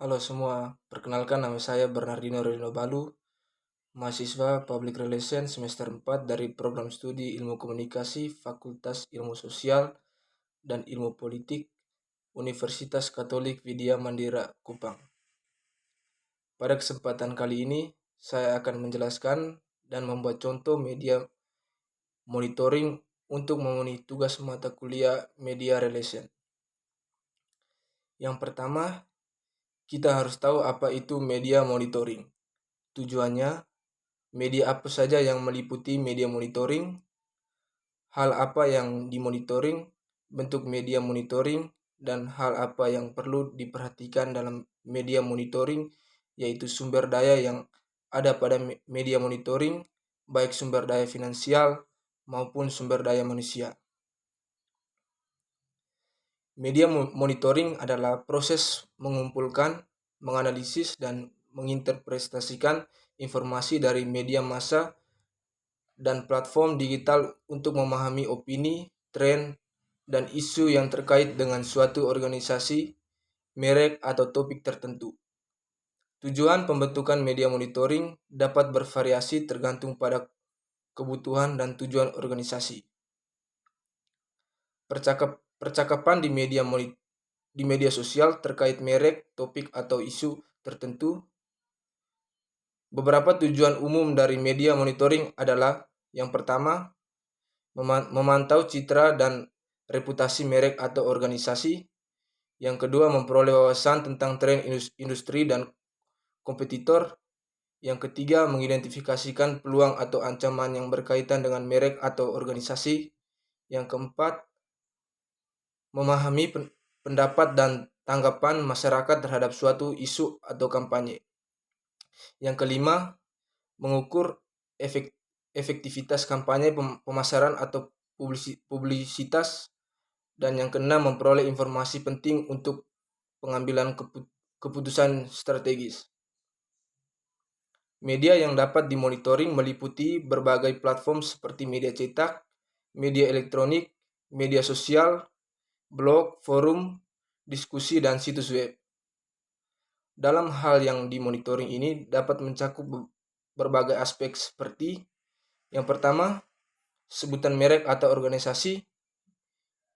Halo semua, perkenalkan nama saya Bernardino Rino Balu, mahasiswa Public Relations semester 4 dari program studi Ilmu Komunikasi Fakultas Ilmu Sosial dan Ilmu Politik Universitas Katolik Widya Mandira Kupang. Pada kesempatan kali ini, saya akan menjelaskan dan membuat contoh media monitoring untuk memenuhi tugas mata kuliah Media Relation. Yang pertama, kita harus tahu apa itu media monitoring. Tujuannya, media apa saja yang meliputi media monitoring, hal apa yang dimonitoring, bentuk media monitoring, dan hal apa yang perlu diperhatikan dalam media monitoring, yaitu sumber daya yang ada pada media monitoring, baik sumber daya finansial maupun sumber daya manusia. Media monitoring adalah proses mengumpulkan, menganalisis, dan menginterpretasikan informasi dari media massa dan platform digital untuk memahami opini, tren, dan isu yang terkait dengan suatu organisasi, merek, atau topik tertentu. Tujuan pembentukan media monitoring dapat bervariasi tergantung pada kebutuhan dan tujuan organisasi. Percakapan di media sosial terkait merek, topik, atau isu tertentu. Beberapa tujuan umum dari media monitoring adalah: yang pertama, memantau citra dan reputasi merek atau organisasi. Yang kedua, memperoleh wawasan tentang tren industri dan kompetitor. Yang ketiga, mengidentifikasikan peluang atau ancaman yang berkaitan dengan merek atau organisasi. Yang keempat, memahami pendapat dan tanggapan masyarakat terhadap suatu isu atau kampanye. Yang kelima, mengukur efektivitas kampanye, pemasaran, atau publisitas. Dan yang keenam, memperoleh informasi penting untuk pengambilan keputusan strategis. Media yang dapat dimonitoring meliputi berbagai platform seperti media cetak, media elektronik, media sosial, blog, forum, diskusi, dan situs web. Dalam hal yang dimonitoring ini dapat mencakup berbagai aspek seperti: yang pertama, sebutan merek atau organisasi.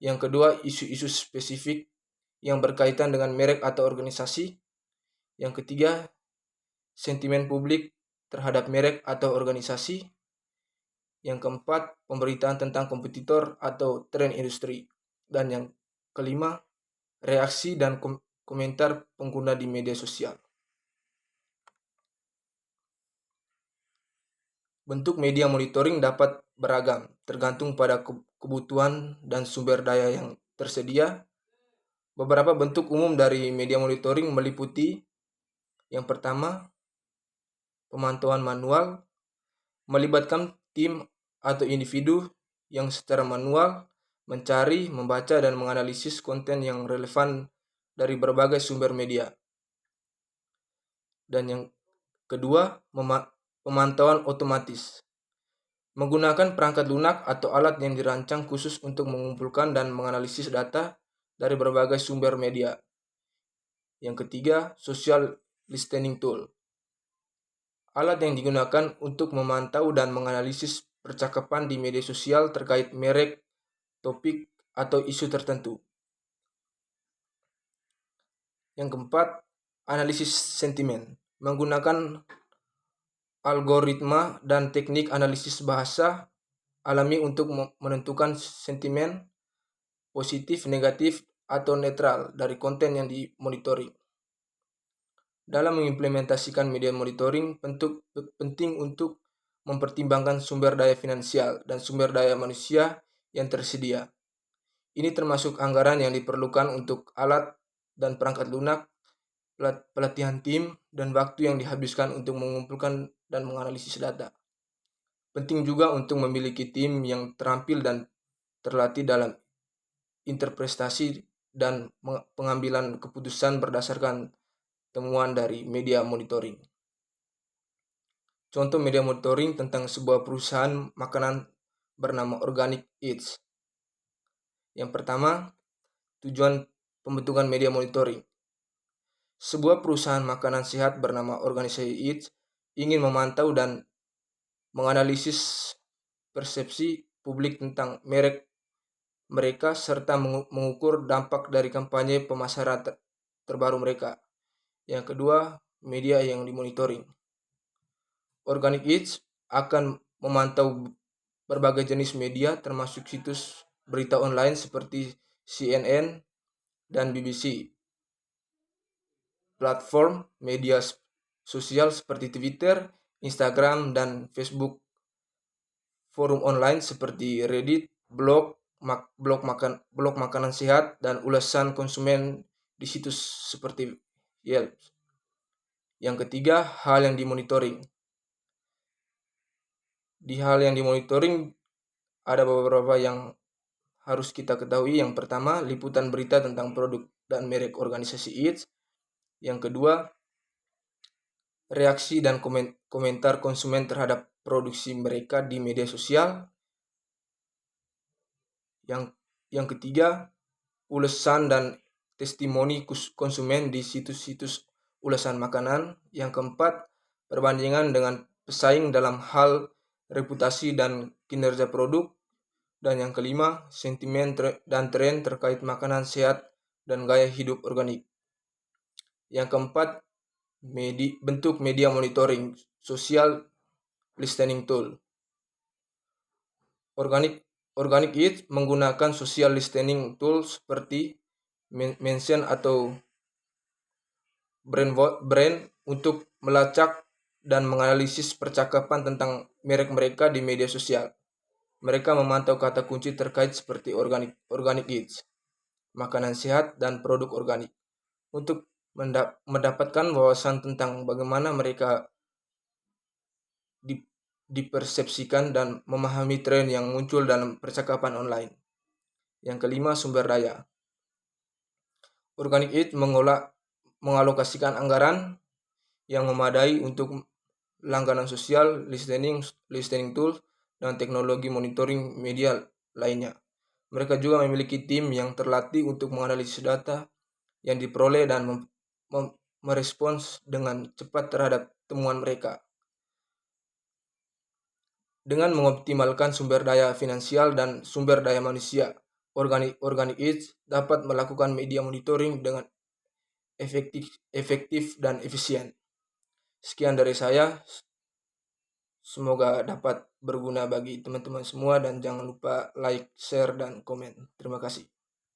Yang kedua, isu-isu spesifik yang berkaitan dengan merek atau organisasi. Yang ketiga, sentimen publik terhadap merek atau organisasi. Yang keempat, pemberitaan tentang kompetitor atau tren industri. Dan yang kelima, reaksi dan komentar pengguna di media sosial. Bentuk media monitoring dapat beragam, tergantung pada kebutuhan dan sumber daya yang tersedia. Beberapa bentuk umum dari media monitoring meliputi: yang pertama, pemantauan manual, melibatkan tim atau individu yang secara manual mencari, membaca, dan menganalisis konten yang relevan dari berbagai sumber media. Dan yang kedua, pemantauan otomatis, menggunakan perangkat lunak atau alat yang dirancang khusus untuk mengumpulkan dan menganalisis data dari berbagai sumber media. Yang ketiga, social listening tool, alat yang digunakan untuk memantau dan menganalisis percakapan di media sosial terkait merek, topik, atau isu tertentu. Yang keempat, analisis sentimen, menggunakan algoritma dan teknik analisis bahasa alami untuk menentukan sentimen positif, negatif, atau netral dari konten yang dimonitoring. Dalam mengimplementasikan media monitoring, penting untuk mempertimbangkan sumber daya finansial dan sumber daya manusia yang tersedia. Ini termasuk anggaran yang diperlukan untuk alat dan perangkat lunak, pelatihan tim, dan waktu yang dihabiskan untuk mengumpulkan dan menganalisis data. Penting juga untuk memiliki tim yang terampil dan terlatih dalam interpretasi dan pengambilan keputusan berdasarkan temuan dari media monitoring. Contoh media monitoring tentang sebuah perusahaan makanan bernama Organic Eats. Yang pertama, tujuan pembentukan media monitoring. Sebuah perusahaan makanan sehat bernama Organisasi Eats ingin memantau dan menganalisis persepsi publik tentang merek mereka serta mengukur dampak dari kampanye pemasaran terbaru mereka. Yang kedua, media yang dimonitoring. Organic Eats akan memantau berbagai jenis media termasuk situs berita online seperti CNN dan BBC, platform media sosial seperti Twitter, Instagram, dan Facebook, forum online seperti Reddit, blog makanan sehat, dan ulasan konsumen di situs seperti Yelp. Yang ketiga, hal yang dimonitoring. Di hal yang dimonitoring ada beberapa yang harus kita ketahui. Yang pertama, liputan berita tentang produk dan merek organisasi Eats. Yang kedua, reaksi dan komentar konsumen terhadap produksi mereka di media sosial. Yang ketiga, ulasan dan testimoni konsumen di situs-situs ulasan makanan. Yang keempat, perbandingan dengan pesaing dalam hal reputasi dan kinerja produk. Dan yang kelima, sentimen dan tren terkait makanan sehat dan gaya hidup organik. Yang keempat, bentuk media monitoring, social listening tool. Organic Eats menggunakan social listening tool seperti mention atau brand untuk melacak dan menganalisis percakapan tentang merek mereka di media sosial. Mereka memantau kata kunci terkait seperti organic eats, makanan sehat, dan produk organik untuk mendapatkan wawasan tentang bagaimana mereka dipersepsikan dan memahami tren yang muncul dalam percakapan online. Yang kelima, sumber daya. Organic Eats mengalokasikan anggaran yang memadai untuk langganan sosial, listening tools, dan teknologi monitoring media lainnya. Mereka juga memiliki tim yang terlatih untuk menganalisis data yang diperoleh dan merespons dengan cepat terhadap temuan mereka. Dengan mengoptimalkan sumber daya finansial dan sumber daya manusia, Organic Eats dapat melakukan media monitoring dengan efektif dan efisien. Sekian dari saya. Semoga dapat berguna bagi teman-teman semua dan jangan lupa like, share, dan komen. Terima kasih.